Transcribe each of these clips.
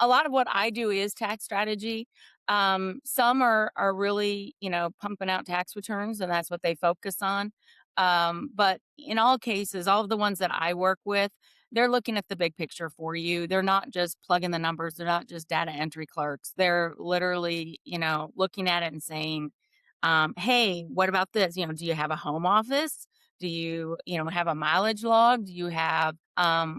a lot of what I do is tax strategy. Some are really, pumping out tax returns, and that's what they focus on. But in all cases, all of the ones that I work with, they're looking at the big picture for you. They're not just plugging the numbers. They're not just data entry clerks. They're literally, looking at it and saying, hey, what about this? Do you have a home office? Do you, have a mileage log? Do you have,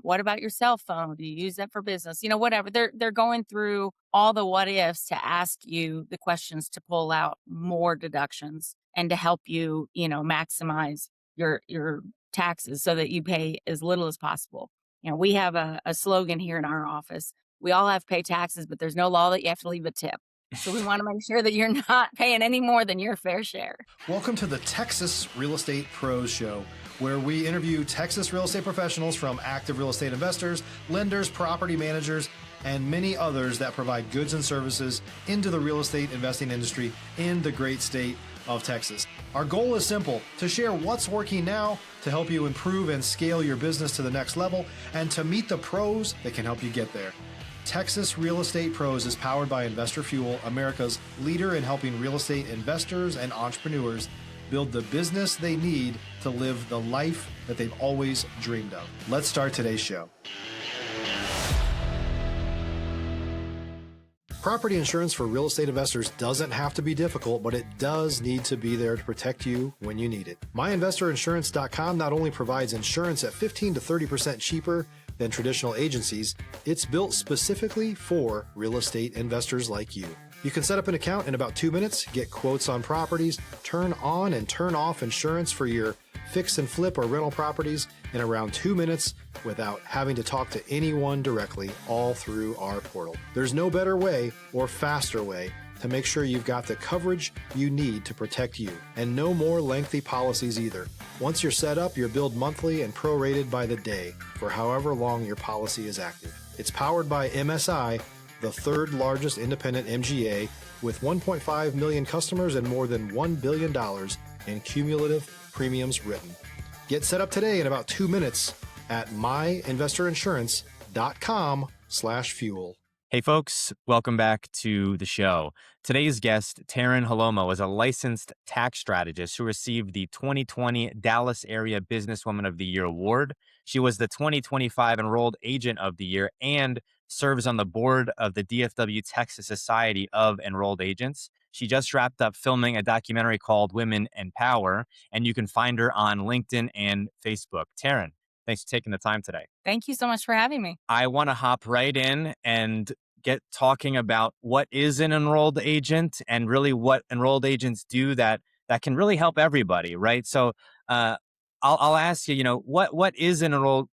what about your cell phone? Do you use that for business? Whatever. They're going through all the what ifs to ask you the questions to pull out more deductions and to help you, maximize your taxes so that you pay as little as possible. We have a slogan here in our office. We all have to pay taxes, but there's no law that you have to leave a tip. So we want to make sure that you're not paying any more than your fair share. Welcome to the Texas Real Estate Pros Show, where we interview Texas real estate professionals from active real estate investors, lenders, property managers, and many others that provide goods and services into the real estate investing industry in the great state of Texas. Our goal is simple: to share what's working now to help you improve and scale your business to the next level, and to meet the pros that can help you get there. Texas Real Estate Pros is powered by Investor Fuel, America's leader in helping real estate investors and entrepreneurs build the business they need to live the life that they've always dreamed of. Let's start today's show. Property insurance for real estate investors doesn't have to be difficult, but it does need to be there to protect you when you need it. MyInvestorInsurance.com not only provides insurance at 15 to 30% cheaper than traditional agencies, it's built specifically for real estate investors like you. You can set up an account in about 2 minutes, get quotes on properties, turn on and turn off insurance for your fix and flip or rental properties in around 2 minutes without having to talk to anyone directly, all through our portal. There's no better way or faster way to make sure you've got the coverage you need to protect you, and no more lengthy policies either. Once you're set up, you're billed monthly and prorated by the day for however long your policy is active. It's powered by MSI, the third largest independent MGA, with 1.5 million customers and more than $1 billion in cumulative premiums written. Get set up today in about 2 minutes at myinvestorinsurance.com/fuel. Hey folks, welcome back to the show. Today's guest, Taryn Jalomo, is a licensed tax strategist who received the 2020 Dallas Area Businesswoman of the Year award. She was the 2025 Enrolled Agent of the Year and serves on the board of the DFW Texas Society of Enrolled Agents. She just wrapped up filming a documentary called Women and Power, and you can find her on LinkedIn and Facebook. Taryn, thanks for taking the time today. Thank you so much for having me. I want to hop right in and get talking about what is an enrolled agent and really what enrolled agents do that can really help everybody, right? So I'll ask you, what is an enrolled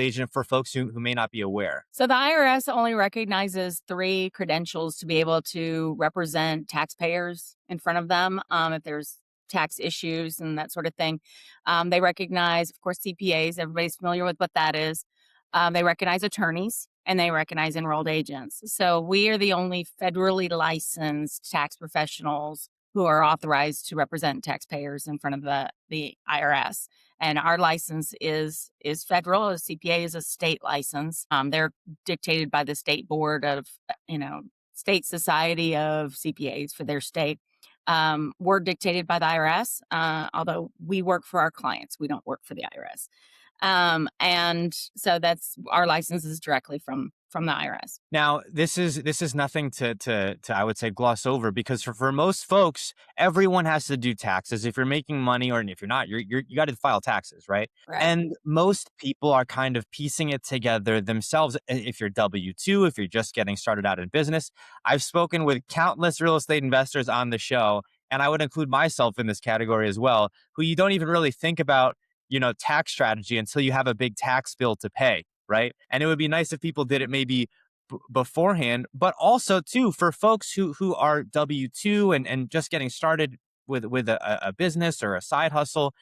agent for folks who may not be aware? So the IRS only recognizes 3 credentials to be able to represent taxpayers in front of them if there's tax issues and that sort of thing. They recognize, of course, CPAs. Everybody's familiar with what that is. They recognize attorneys, and they recognize enrolled agents. So we are the only federally licensed tax professionals who are authorized to represent taxpayers in front of the IRS. And our license is federal. A CPA is a state license. They're dictated by the state board of, state society of CPAs for their state. We're dictated by the IRS, although we work for our clients. We don't work for the IRS. And so that's our license is directly from the IRS. Now, this is nothing to I would say gloss over, because for most folks, everyone has to do taxes. If you're making money, or if you're not, you got to file taxes, right? And most people are kind of piecing it together themselves. If you're W-2, if you're just getting started out in business, I've spoken with countless real estate investors on the show, and I would include myself in this category as well, who you don't even really think about tax strategy until you have a big tax bill to pay, right? And it would be nice if people did it maybe beforehand, but also too, for folks who are W-2 and just getting started with a business or a side hustle,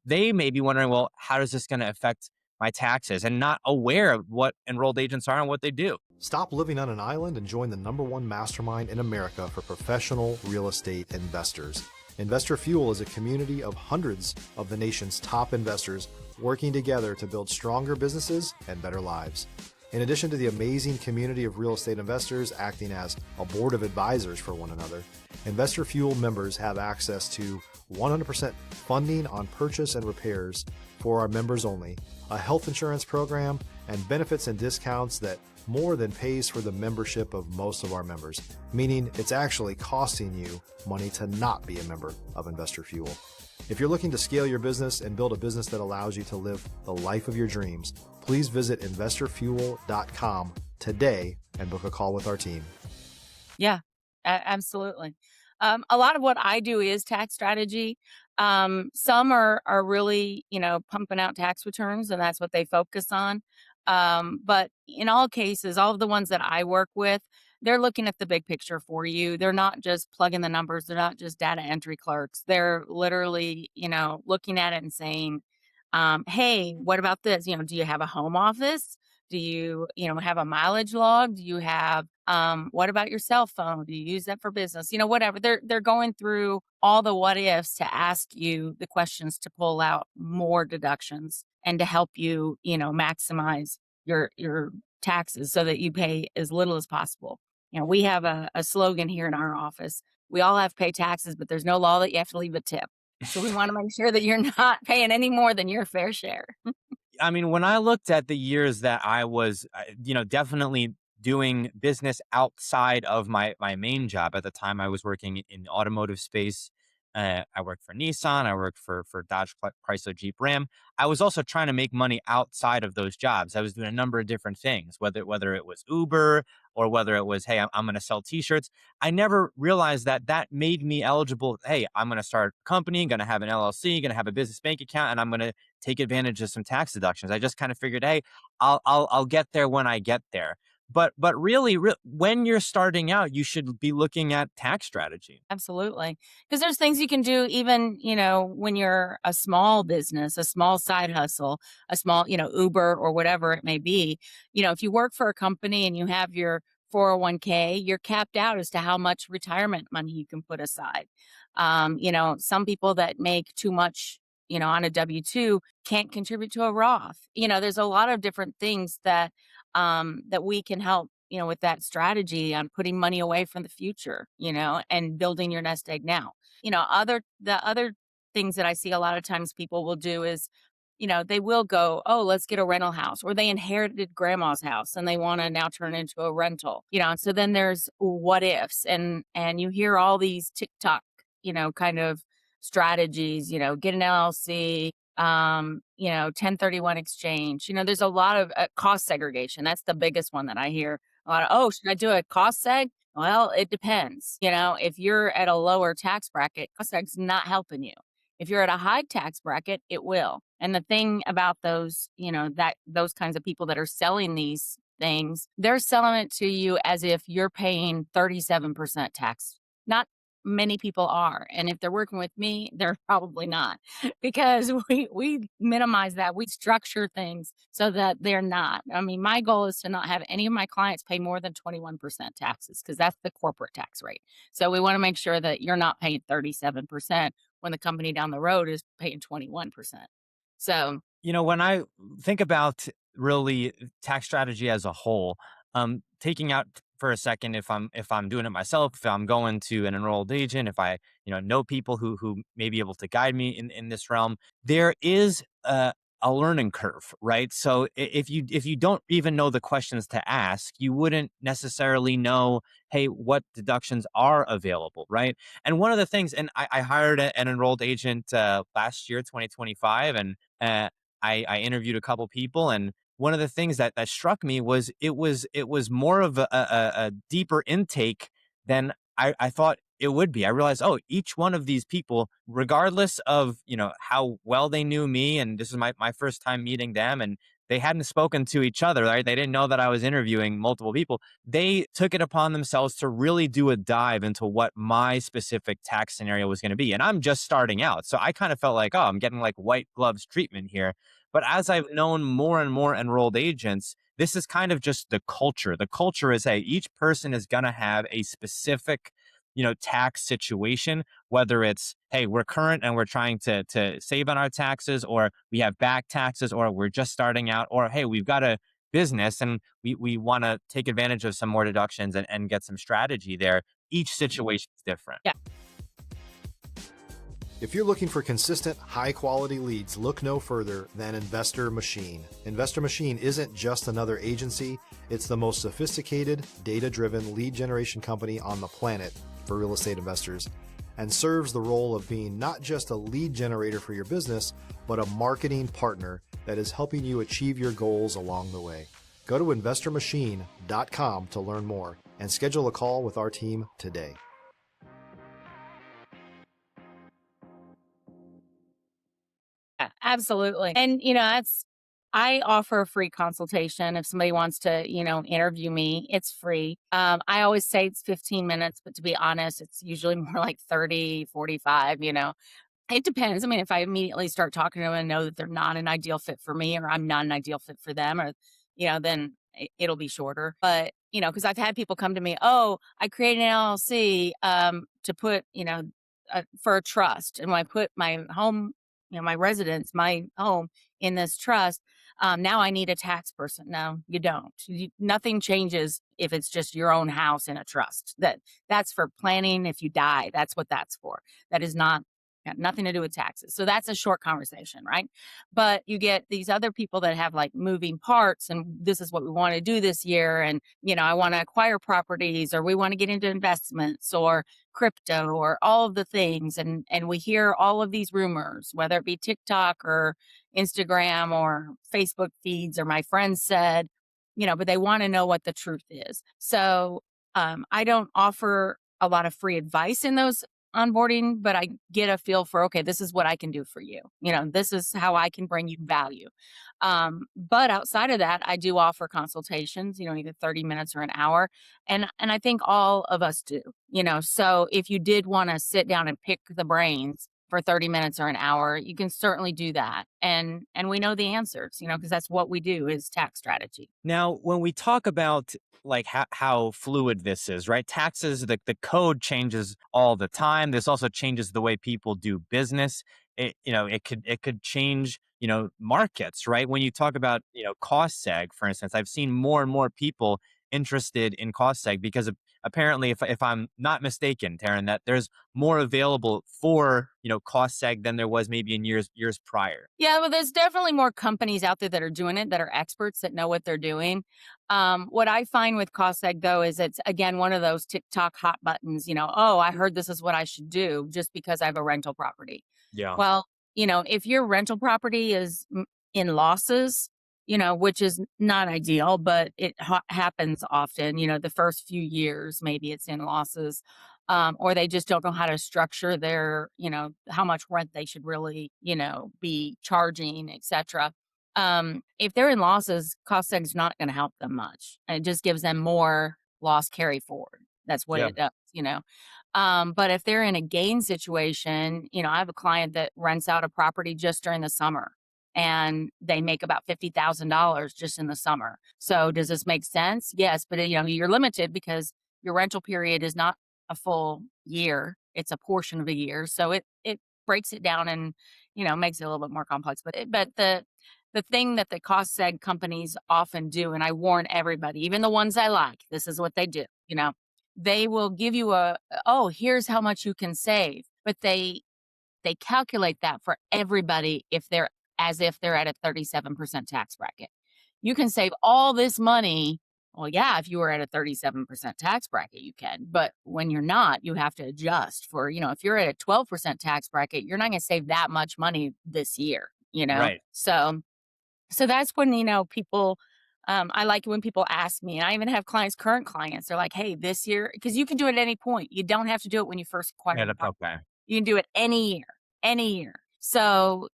they may be wondering, well, how is this going to affect my taxes, and not aware of what enrolled agents are and what they do. Stop living on an island and join the #1 mastermind in America for professional real estate investors. Investor Fuel is a community of hundreds of the nation's top investors working together to build stronger businesses and better lives. In addition to the amazing community of real estate investors acting as a board of advisors for one another, Investor Fuel members have access to 100% funding on purchase and repairs for our members only, a health insurance program, and benefits and discounts that more than pays for the membership of most of our members, meaning it's actually costing you money to not be a member of Investor Fuel. If you're looking to scale your business and build a business that allows you to live the life of your dreams, please visit investorfuel.com today and book a call with our team. Yeah, absolutely. A lot of what I do is tax strategy. Some are really, pumping out tax returns, and that's what they focus on. But in all cases, all of the ones that I work with, they're looking at the big picture for you. They're not just plugging the numbers. They're not just data entry clerks. They're literally, looking at it and saying, "Hey, what about this? Do you have a home office? Do you, have a mileage log? Do you have what about your cell phone? Do you use that for business? Whatever. They're going through all the what ifs to ask you the questions to pull out more deductions and to help you, maximize your taxes so that you pay as little as possible. We have a slogan here in our office. We all have to pay taxes, but there's no law that you have to leave a tip. So we want to make sure that you're not paying any more than your fair share. I mean, when I looked at the years that I was, definitely doing business outside of my main job at the time, I was working in the automotive space. I worked for Nissan. I worked for Dodge, Chrysler, Jeep, Ram. I was also trying to make money outside of those jobs. I was doing a number of different things, whether it was Uber or whether it was, hey, I'm going to sell T-shirts. I never realized that that made me eligible. Hey, I'm going to start a company, going to have an LLC, going to have a business bank account, and I'm going to take advantage of some tax deductions. I just kind of figured, hey, I'll get there when I get there. But really, when you're starting out, you should be looking at tax strategy. Absolutely. Because there's things you can do even, when you're a small business, a small side hustle, a small, Uber or whatever it may be. If you work for a company and you have your 401k, you're capped out as to how much retirement money you can put aside. Some people that make too much, on a W-2 can't contribute to a Roth. There's a lot of different things that we can help, with that strategy on putting money away from the future, and building your nest egg now. The other things that I see a lot of times people will do is, they will go, oh, let's get a rental house, or they inherited grandma's house and they want to now turn it into a rental, and so then there's what ifs and you hear all these TikTok, kind of strategies, get an LLC, 1031 exchange. There's a lot of cost segregation. That's the biggest one that I hear a lot of. Oh, should I do a cost seg? Well, it depends. If you're at a lower tax bracket, cost seg's not helping you. If you're at a high tax bracket, it will. And the thing about those, that those kinds of people that are selling these things, they're selling it to you as if you're paying 37% tax. Not many people are. And if they're working with me, they're probably not, because we minimize that. We structure things so that they're not. I mean, my goal is to not have any of my clients pay more than 21% taxes, because that's the corporate tax rate. So we want to make sure that you're not paying 37% when the company down the road is paying 21%. So, When I think about really tax strategy as a whole, taking out for a second, if I'm doing it myself, if I'm going to an enrolled agent, if I know people who may be able to guide me in this realm, there is a learning curve, right? So if you don't even know the questions to ask, you wouldn't necessarily know, hey, what deductions are available, right? And one of the things, and I hired an enrolled agent last year, 2025, and I interviewed a couple people, and one of the things that struck me was it was more of a deeper intake than I thought it would be. I realized, oh, each one of these people, regardless of how well they knew me, and this is my first time meeting them, and they hadn't spoken to each other, right? They didn't know that I was interviewing multiple people. They took it upon themselves to really do a dive into what my specific tax scenario was going to be. And I'm just starting out. So I kind of felt like, oh, I'm getting like white gloves treatment here. But as I've known more and more enrolled agents, this is kind of just the culture. The culture is, hey, each person is going to have a specific, tax situation, whether it's, hey, we're current and we're trying to save on our taxes, or we have back taxes, or we're just starting out, or hey, we've got to business and we want to take advantage of some more deductions and get some strategy there, each situation is different. Yeah. If you're looking for consistent, high-quality leads, look no further than Investor Machine. Investor Machine isn't just another agency, it's the most sophisticated, data-driven lead generation company on the planet for real estate investors, and serves the role of being not just a lead generator for your business, but a marketing partner that is helping you achieve your goals along the way. Go to investormachine.com to learn more and schedule a call with our team today. Yeah, absolutely. And, I offer a free consultation. If somebody wants to, interview me, it's free. I always say it's 15 minutes, but to be honest, it's usually more like 30, 45, It depends. I mean, if I immediately start talking to them and know that they're not an ideal fit for me or I'm not an ideal fit for them or, then it'll be shorter. But, because I've had people come to me, oh, I created an LLC to put, for a trust. And when I put my home, my residence, my home in this trust, now I need a tax person. No, you don't. Nothing changes if it's just your own house in a trust. That's for planning if you die. That's what that's for. That is not got nothing to do with taxes. So that's a short conversation, right? But you get these other people that have like moving parts and this is what we want to do this year. And, I want to acquire properties or we want to get into investments or crypto or all of the things. And we hear all of these rumors, whether it be TikTok or Instagram or Facebook feeds or my friends said, but they want to know what the truth is. So I don't offer a lot of free advice in those onboarding, but I get a feel for, okay, this is what I can do for you. This is how I can bring you value. But outside of that, I do offer consultations, either 30 minutes or an hour. And I think all of us do, so if you did want to sit down and pick the brains for 30 minutes or an hour, you can certainly do that. And we know the answers, because that's what we do is tax strategy. Now, when we talk about like how fluid this is, right? Taxes, the code changes all the time. This also changes the way people do business. It could change, markets, right? When you talk about, cost seg, for instance, I've seen more and more people interested in cost seg because apparently, if I'm not mistaken, Taryn, that there's more available for, cost seg than there was maybe in years prior. Yeah, well, there's definitely more companies out there that are doing it, that are experts that know what they're doing. What I find with cost seg though is it's again one of those TikTok hot buttons. Oh, I heard this is what I should do just because I have a rental property. Yeah. Well, if your rental property is in losses, which is not ideal, but it happens often, the first few years, maybe it's in losses, or they just don't know how to structure their, how much rent they should really, be charging, etc. If they're in losses, cost seg's not going to help them much. It just gives them more loss carry forward. That's what Yeah. it does. But if they're in a gain situation, I have a client that rents out a property just during the summer and they make about $50,000 just in the summer. So does this make sense? Yes, but you're limited because your rental period is not a full year. It's a portion of a year. So it breaks it down and, makes it a little bit more complex. But the thing that the cost seg companies often do, and I warn everybody, even the ones I like, this is what they do, they will give you here's how much you can save, but they calculate that for everybody as if they're at a 37% tax bracket. You can save all this money. Well, yeah, if you were at a 37% tax bracket, you can. But when you're not, you have to adjust for, if you're at a 12% tax bracket, you're not going to save that much money this year, Right. So that's when, people, I like it when people ask me, and I even have current clients, they're like, hey, this year, because you can do it at any point. You don't have to do it when you first acquire Yeah, the property. okay. You can do it any year, any year. So,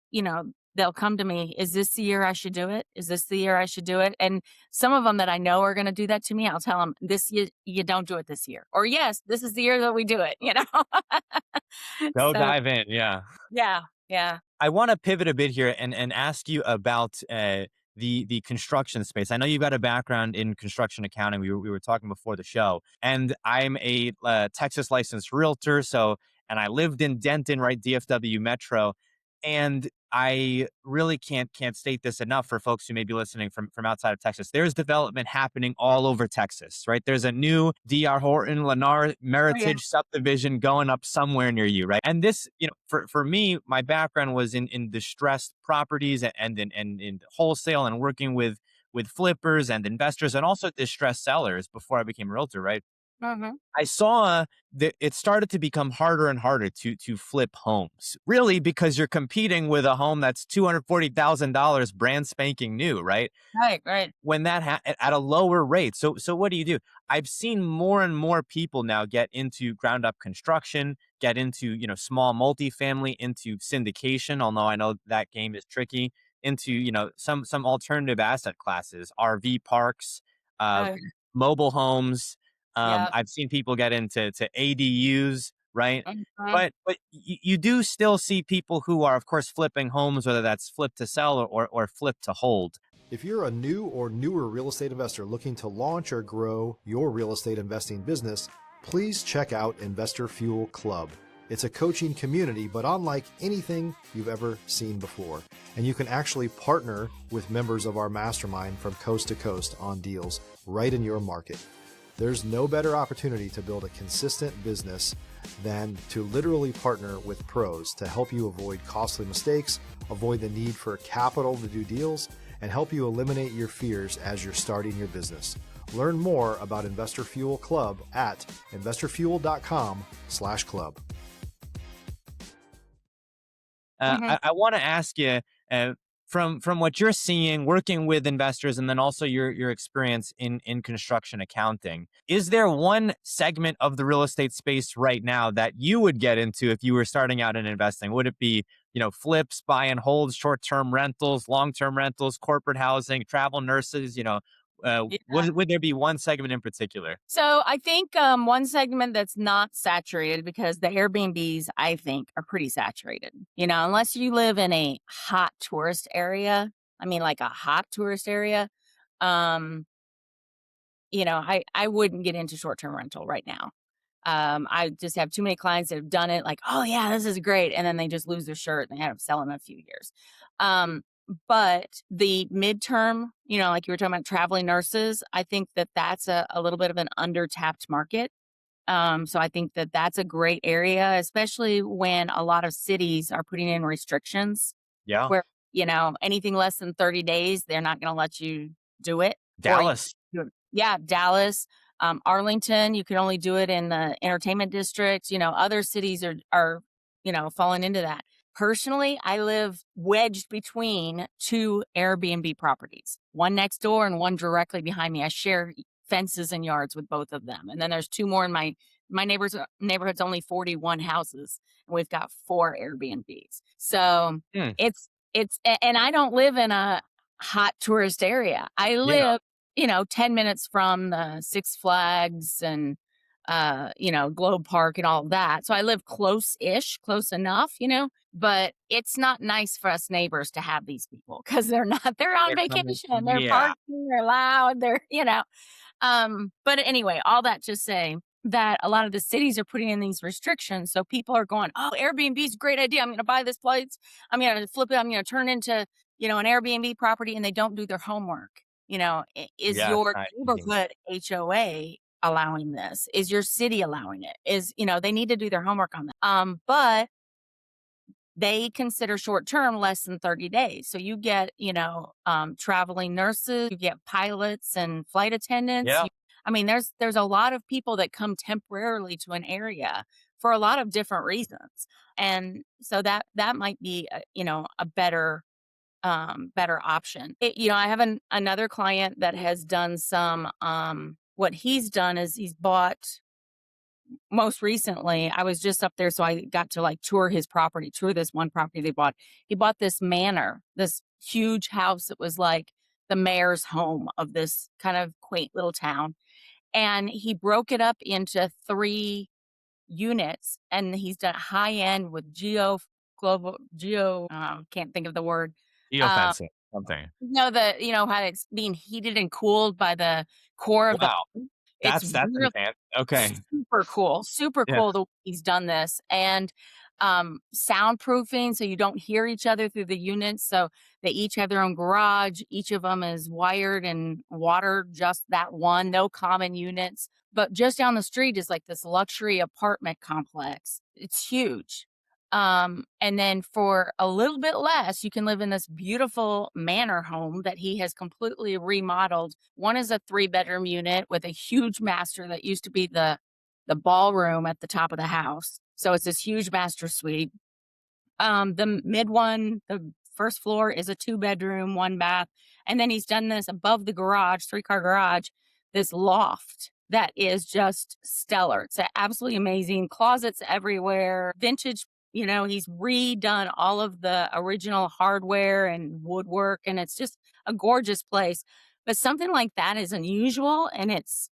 they'll come to me, is this the year I should do it? Is this the year I should do it? And some of them that I know are going to do that to me, I'll tell them this year, you don't do it this year. Or yes, this is the year that we do it, Go So, dive in. Yeah. yeah, yeah. I want to pivot a bit here and ask you about the construction space. I know you've got a background in construction accounting. We were talking before the show, and I'm a Texas licensed realtor. And I lived in Denton, right, DFW Metro, And I really can't state this enough for folks who may be listening from outside of Texas. There's development happening all over Texas, right? There's a new D.R. Horton Lennar Oh, yeah. Meritage subdivision going up somewhere near you, right? And this, for me, my background was in distressed properties and in wholesale and working with flippers and investors and also distressed sellers before I became a realtor, right? Mhm. I saw that it started to become harder and harder to flip homes, really, because you're competing with a home that's $240,000 brand spanking new, right? Right, right. When that at a lower rate. So what do? I've seen more and more people now get into ground up construction, get into small multifamily, into syndication. Although I know that game is tricky. Into some alternative asset classes, RV parks, uh, Oh, mobile homes. yeah. I've seen people get into ADUs, right? Mhm. But you do still see people who are, of course, flipping homes, whether that's flip to sell or flip to hold. If you're a new or newer real estate investor looking to launch or grow your real estate investing business, please check out Investor Fuel Club. It's a coaching community, but unlike anything you've ever seen before. And you can actually partner with members of our mastermind from coast to coast on deals right in your market. There's no better opportunity to build a consistent business than to literally partner with pros to help you avoid costly mistakes, avoid the need for capital to do deals, and help you eliminate your fears as you're starting your business. Learn more about Investor Fuel Club at investorfuel.com/club. Mhm. I want to ask you, uh, from what you're seeing, working with investors, and then also your experience in construction accounting. Is there one segment of the real estate space right now that you would get into if you were starting out in investing? Would it be flips, buy and hold, short term rentals, long term rentals, corporate housing, travel nurses? Would there be one segment in particular? So I think one segment that's not saturated because the Airbnbs I think are pretty saturated. Unless you live in a hot tourist area. I mean, like a hot tourist area. Um, I wouldn't get into short term rental right now. I just have too many clients that have done it. Like, oh yeah, this is great, and then they just lose their shirt and they end up selling in a few years. Um, but the midterm, like you were talking about traveling nurses, I think that that's a little bit of an undertapped market. So I think that that's a great area, especially when a lot of cities are putting in restrictions Yeah, where, anything less than 30 days, they're not going to let you do it. Or Dallas. yeah, Dallas, Arlington, you can only do it in the entertainment district. Other cities are falling into that. Personally, I live wedged between two Airbnb properties, one next door and one directly behind me. I share fences and yards with both of them. And then there's two more in my neighborhood's only 41 houses, and we've got four Airbnbs. So Hmm, and I don't live in a hot tourist area. I yeah, live 10 minutes from the Six Flags and, Globe Park and all of that. So I live close-ish, close enough, but it's not nice for us neighbors to have these people because they're on vacation, they're yeah. partying, they're loud, but anyway, all that to say that a lot of the cities are putting in these restrictions. So people are going, oh, Airbnb is a great idea. I'm going to buy this place. I'm going to flip it. I'm going to turn it into, an Airbnb property, and they don't do their homework. Is Yeah, your I mean, neighborhood HOA allowing this? Is your city allowing it? They need to do their homework on that. But they consider short term less than 30 days. So you get, traveling nurses, you get pilots and flight attendants. yeah. I mean, there's a lot of people that come temporarily to an area for a lot of different reasons. And so that might be a better option. I have another client that has done some what he's done is he's bought most recently, I was just up there, so I got to like tour this one property they bought. He bought this manor, this huge house that was like the mayor's home of this kind of quaint little town. And he broke it up into three units, and he's done high end with can't think of the word. Um, Geofencing, something. how it's being heated and cooled by the core of the Wow, home. It's that's real advanced. Okay. super cool Yeah. the way he's done this, and, soundproofing so you don't hear each other through the units. So they each have their own garage. Each of them is wired and water, just that one, no common units. But just down the street is like this luxury apartment complex. It's huge. And then for a little bit less, you can live in this beautiful manor home that he has completely remodeled. One is a 3-bedroom unit with a huge master that used to be the ballroom at the top of the house. So it's this huge master suite. The mid one, the first floor is a 2-bedroom, 1 bath. And then he's done this above the garage, 3-car garage, this loft that is just stellar. It's absolutely amazing. Closets everywhere, vintage. He's redone all of the original hardware and woodwork, and it's just a gorgeous place. But something like that is unusual, and it's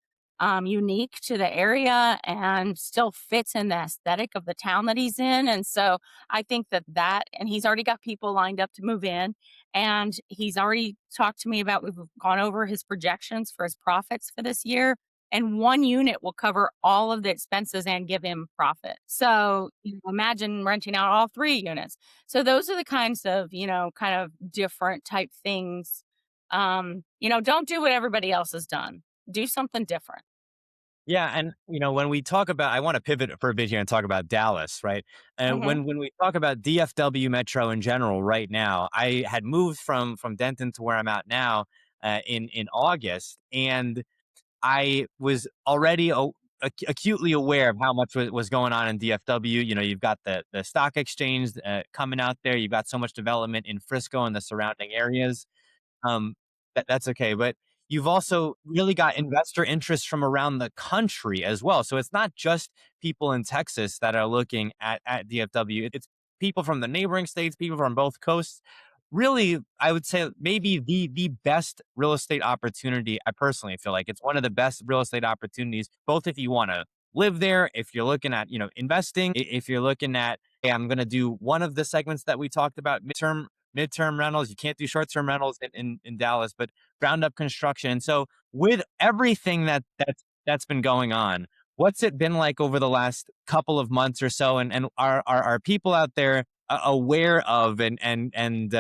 unique to the area and still fits in the aesthetic of the town that he's in. And so I think and he's already got people lined up to move in. And he's already talked to me about, we've gone over his projections for his profits for this year. And one unit will cover all of the expenses and give him profit. So imagine renting out all 3 units. So those are the kinds of, kind of different type things. Don't do what everybody else has done. Do something different. Yeah, and when we talk about, I want to pivot for a bit here and talk about Dallas, right? And Mhm. when we talk about DFW Metro in general, right now, I had moved from Denton to where I'm at now in August, and I was already acutely aware of how much was going on in DFW. You've got the stock exchange coming out there. You've got so much development in Frisco and the surrounding areas. That's okay, but you've also really got investor interest from around the country as well. So it's not just people in Texas that are looking at DFW. It's people from the neighboring states, people from both coasts. Really, I would say maybe the best real estate opportunity. I personally feel like it's one of the best real estate opportunities, both if you want to live there, if you're looking at, investing, if you're looking at, hey, I'm going to do one of the segments that we talked about, midterm rentals. You can't do short-term rentals in Dallas, but ground up construction. And so with everything that's been going on, what's it been like over the last couple of months or so? And are people out there aware of and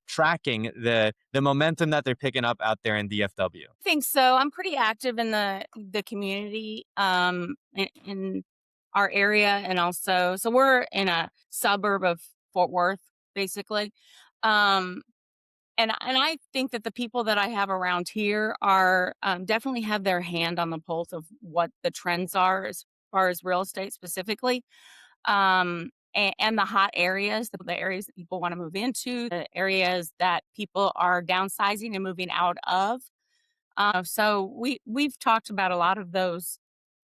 tracking the momentum that they're picking up out there in DFW? I think so. I'm pretty active in the community in our area, and also so we're in a suburb of Fort Worth, basically. Um, and I think that the people that I have around here are definitely have their hand on the pulse of what the trends are as far as real estate specifically. And the hot areas, the areas that people want to move into, the areas that people are downsizing and moving out of. So we've talked about a lot of those,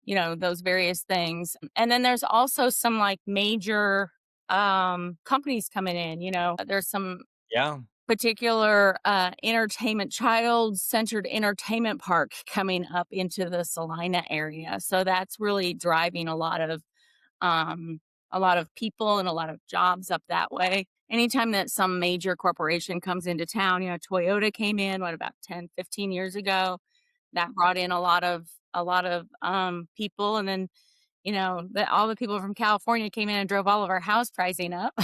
those various things. And then there's also some like major companies coming in. There's some Yeah. particular child-centered entertainment park coming up into the Salina area. So that's really driving um, a lot of people and a lot of jobs up that way. Anytime that some major corporation comes into town, Toyota came in, what, about 10, 15 years ago. That brought in a lot of people. And then, all the people from California came in and drove all of our house pricing up.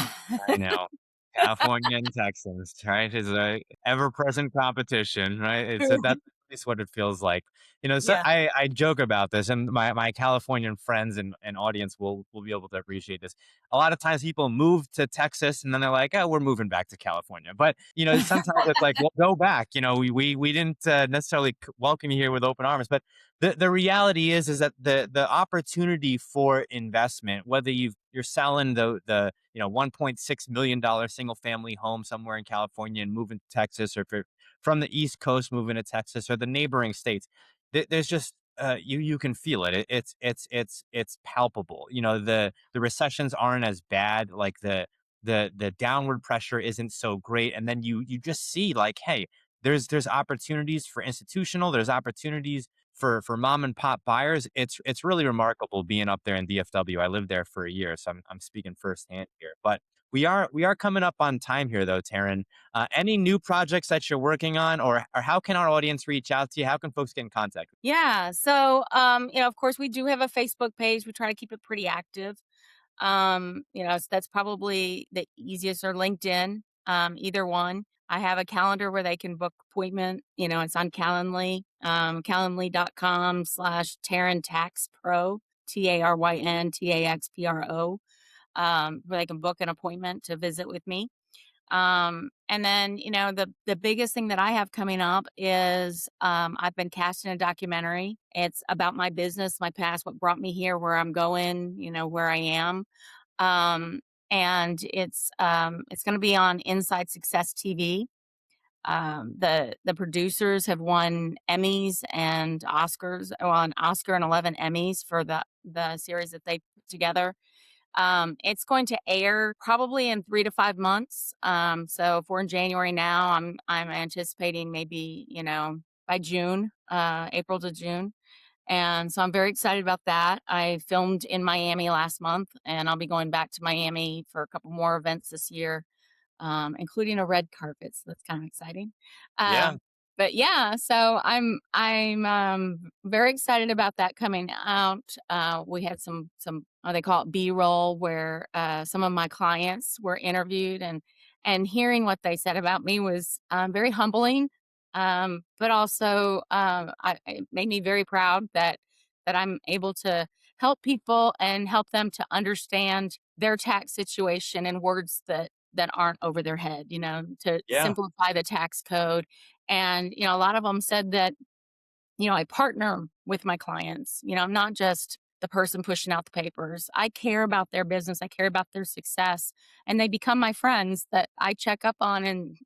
I know. California and Texans, right? Is a ever-present competition, right? That's at least what it feels like. So Yeah. I joke about this, and my Californian friends and audience will be able to appreciate this. A lot of times people move to Texas and then they're like, "Oh, we're moving back to California." But sometimes it's like, "Well, go back." We didn't necessarily welcome you here with open arms, but the reality is that the opportunity for investment, whether you're selling the $1.6 million single family home somewhere in California and moving to Texas, or if you're from the East Coast moving to Texas or the neighboring states, there's just you can feel it. It's palpable. The recessions aren't as bad. Like the downward pressure isn't so great, and then you just see like, hey, there's opportunities for institutional. There's opportunities for mom and pop buyers. It's really remarkable being up there in DFW. I lived there for a year, so I'm speaking firsthand here. But we are coming up on time here, though, Taryn. Any new projects that you're working on, or how can our audience reach out to you? How can folks get in contact? Yeah. So, of course, we do have a Facebook page. We try to keep it pretty active. So that's probably the easiest, or LinkedIn, either one. I have a calendar where they can book appointment. It's on Calendly, calendly.com/Taryn Tax Pro, TARYN where they can book an appointment to visit with me. And then, the biggest thing that I have coming up is I've been casting a documentary. It's about my business, my past, what brought me here, where I'm going, where I am. Um, and it's going to be on Inside Success TV. The producers have won Emmys and Oscars, well, an Oscar and 11 Emmys for the series that they put together. It's going to air probably in 3 to 5 months. So if we're in January now, I'm anticipating maybe, by June, April to June. And so I'm very excited about that. I filmed in Miami last month, and I'll be going back to Miami for a couple more events this year, including a red carpet. So that's kind of exciting. Yeah. But yeah, so I'm very excited about that coming out. We had some they call it B-roll, where some of my clients were interviewed, and hearing what they said about me was very humbling. But also it made me very proud that I'm able to help people and help them to understand their tax situation in words that aren't over their head, to Yeah. simplify the tax code. And, a lot of them said that, I partner with my clients. I'm not just the person pushing out the papers. I care about their business. I care about their success. And they become my friends that I check up on, and,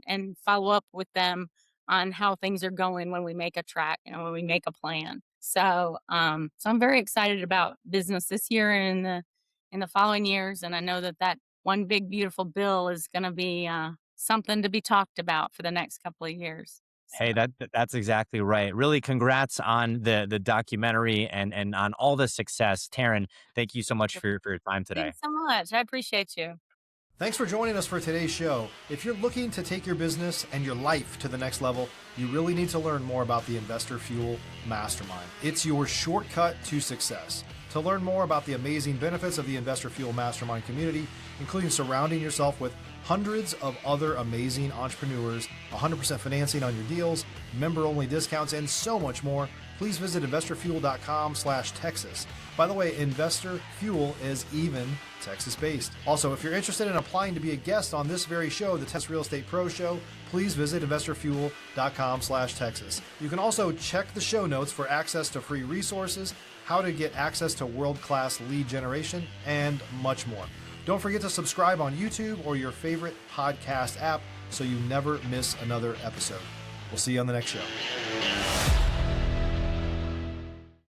and follow up with them on how things are going when we make a track, when we make a plan. So I'm very excited about business this year and in the following years. And I know that one big, beautiful bill is going to be something to be talked about for the next couple of years. Hey, So. that's exactly right. Really, congrats on the documentary and on all the success, Taryn. Thank you so much for your time today. Thanks so much. I appreciate you. Thanks for joining us for today's show. If you're looking to take your business and your life to the next level, you really need to learn more about the Investor Fuel Mastermind. It's your shortcut to success. To learn more about the amazing benefits of the Investor Fuel Mastermind community, including surrounding yourself with hundreds of other amazing entrepreneurs, 100% financing on your deals, member-only discounts, and so much more, please visit investorfuel.com/Texas. By the way, Investor Fuel is even Texas-based. Also, if you're interested in applying to be a guest on this very show, the Texas Real Estate Pro Show, please visit investorfuel.com/Texas. You can also check the show notes for access to free resources, how to get access to world-class lead generation, and much more. Don't forget to subscribe on YouTube or your favorite podcast app so you never miss another episode. We'll see you on the next show.